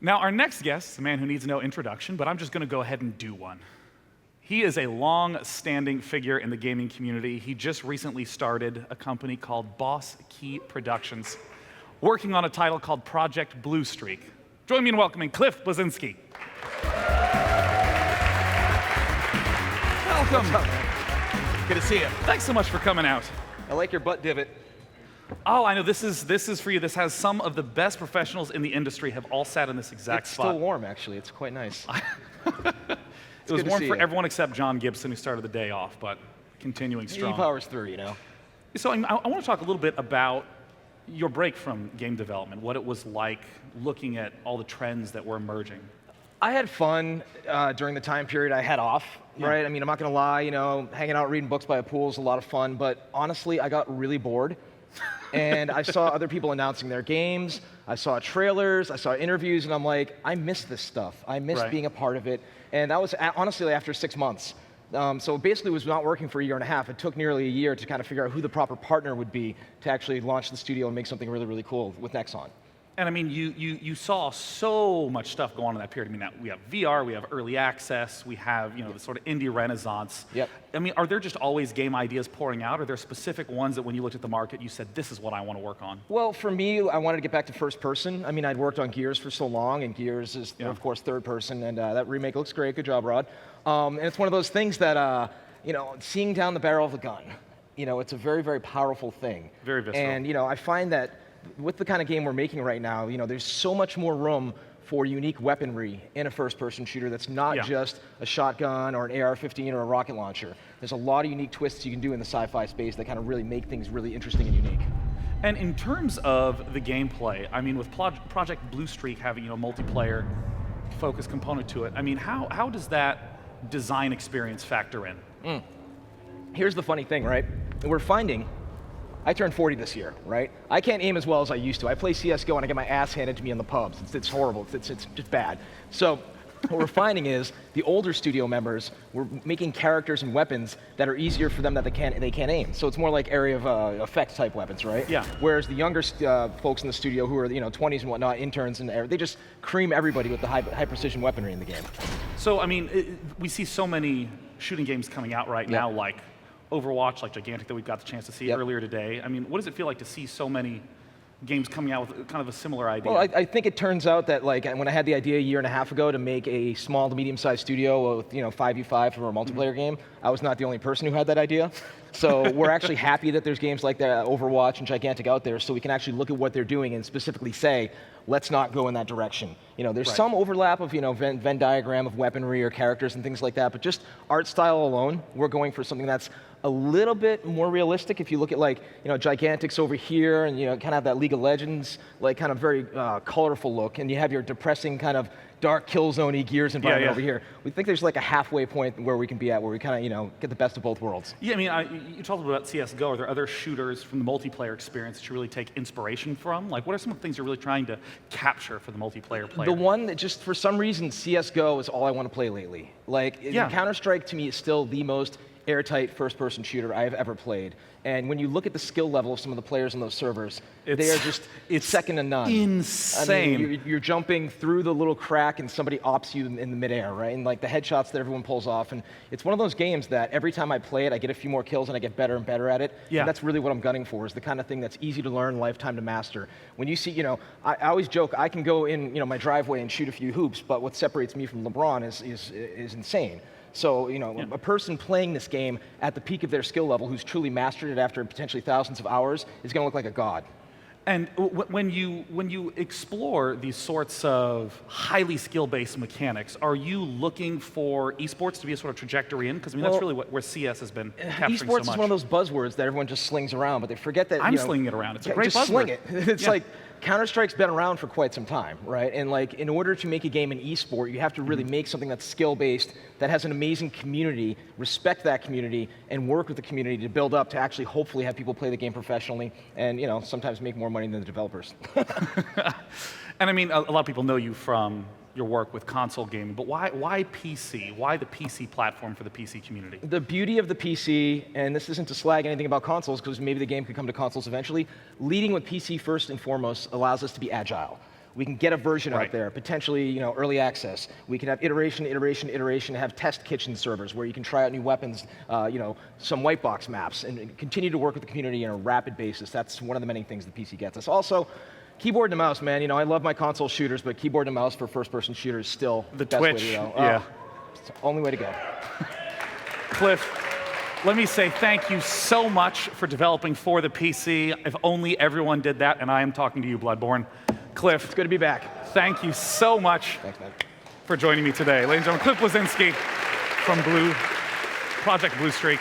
Now, our next guest is a man who needs no introduction, but I'm just going to go ahead and do one. He is a long-standing figure in the gaming community. He just recently started a company called Boss Key Productions, working on a title called Project Bluestreak. Join me in welcoming Cliff Bleszinski. Welcome. What's up, man? Good to see you. Thanks so much for coming out. I like your butt divot. Oh, I know, this is for you. This has some of the best professionals in the industry have all sat in this exact spot. It's still warm, actually. It's quite nice. It was warm for everyone except John Gibson, who started the day off, but continuing strong. He powers through, you know. So I want to talk a little bit about your break from game development, what it was like looking at all the trends that were emerging. I had fun during the time period I had off, right? I mean, I'm not going to lie, you know, hanging out reading books by a pool is a lot of fun, but honestly, I got really bored. And I saw other people announcing their games, I saw trailers, I saw interviews, and I'm like, I miss this stuff. I miss being a part of it. And that was honestly after 6 months. So basically it was not working for a year and a half. It took nearly a year to kind of figure out who the proper partner would be to actually launch the studio and make something really, really cool with Nexon. And I mean, you saw so much stuff go on in that period. I mean, we have VR, we have early access, we have the sort of indie renaissance. Yep. I mean, are there just always game ideas pouring out? Are there specific ones that when you looked at the market, you said, this is what I want to work on? Well, for me, I wanted to get back to first person. I mean, I'd worked on Gears for so long, and Gears is, of course, third person, and that remake looks great. Good job, Rod. And it's one of those things that, seeing down the barrel of a gun, it's a very, very powerful thing. Very visceral. And, I find that with the kind of game we're making right now, there's so much more room for unique weaponry in a first-person shooter that's not just a shotgun or an AR-15 or a rocket launcher. There's a lot of unique twists you can do in the sci-fi space that kind of really make things really interesting and unique. And in terms of the gameplay, I mean, with Project Bluestreak having a multiplayer focus component to it, I mean, how does that design experience factor in? Here's the funny thing, right? We're finding I turned 40 this year, right? I can't aim as well as I used to. I play CSGO and I get my ass handed to me in the pubs. It's horrible, it's just bad. So what we're finding is the older studio members, we're making characters and weapons that are easier for them that they can't aim. So it's more like area of effect type weapons, right? Yeah. Whereas the younger folks in the studio who are 20s and whatnot, interns and they just cream everybody with the high precision weaponry in the game. So I mean, we see so many shooting games coming out right now, like Overwatch, like Gigantic, that we've got the chance to see earlier today. I mean, what does it feel like to see so many games coming out with kind of a similar idea? Well, I think it turns out that when I had the idea a year and a half ago to make a small to medium-sized studio with 5v5 for a multiplayer game, I was not the only person who had that idea. So we're actually happy that there's games like that, Overwatch and Gigantic out there, so we can actually look at what they're doing and specifically say, let's not go in that direction. There's some overlap of Venn diagram of weaponry or characters and things like that, but just art style alone, we're going for something that's a little bit more realistic. If you look at Gigantics over here, and kind of have that League of Legends kind of very colorful look, and you have your depressing kind of dark Killzone-y Gears environment over here. We think there's like a halfway point where we can be at, where we kind of get the best of both worlds. Yeah, I mean, you talked about CSGO. Are there other shooters from the multiplayer experience that you really take inspiration from? Like, what are some of the things you're really trying to capture for the multiplayer player? The one that just, for some reason, CSGO is all I want to play lately. Counter-Strike to me is still the most airtight first-person shooter I've ever played. And when you look at the skill level of some of the players on those servers, they are just second to none. Insane. I mean, you're jumping through the little crack and somebody ops you in the midair, right? And the headshots that everyone pulls off. And it's one of those games that every time I play it, I get a few more kills and I get better and better at it. Yeah. And that's really what I'm gunning for, is the kind of thing that's easy to learn, lifetime to master. When you see, I always joke, I can go in my driveway and shoot a few hoops, but what separates me from LeBron is insane. So, a person playing this game at the peak of their skill level who's truly mastered it after potentially thousands of hours is going to look like a god. And when you explore these sorts of highly skill-based mechanics, are you looking for esports to be a sort of trajectory in? Because that's really where CS has been capturing so much. Esports is one of those buzzwords that everyone just slings around, but they forget that I'm slinging it around. It's a great buzzword. Just sling it. It's like Counter-Strike's been around for quite some time, right? And in order to make a game an esport, you have to really make something that's skill-based, that has an amazing community, respect that community, and work with the community to build up to actually hopefully have people play the game professionally and sometimes make more money than the developers. And I mean, a lot of people know you from your work with console gaming, but why PC? Why the PC platform for the PC community? The beauty of the PC, and this isn't to slag anything about consoles, because maybe the game could come to consoles eventually, leading with PC first and foremost allows us to be agile. We can get a version Right. out there, potentially early access. We can have iteration, iteration, iteration, have test kitchen servers where you can try out new weapons, some white box maps, and continue to work with the community on a rapid basis. That's one of the many things the PC gets us. Also, keyboard and mouse, man. I love my console shooters, but keyboard and mouse for first-person shooters is still The best way Twitch, to go. yeah. It's the only way to go. Cliff, let me say thank you so much for developing for the PC. If only everyone did that, and I am talking to you, Bloodborne. Cliff, It's good to be back. thank you so much Thanks, man. for joining me today. Ladies and gentlemen, Cliff Bleszinski from Project Bluestreak.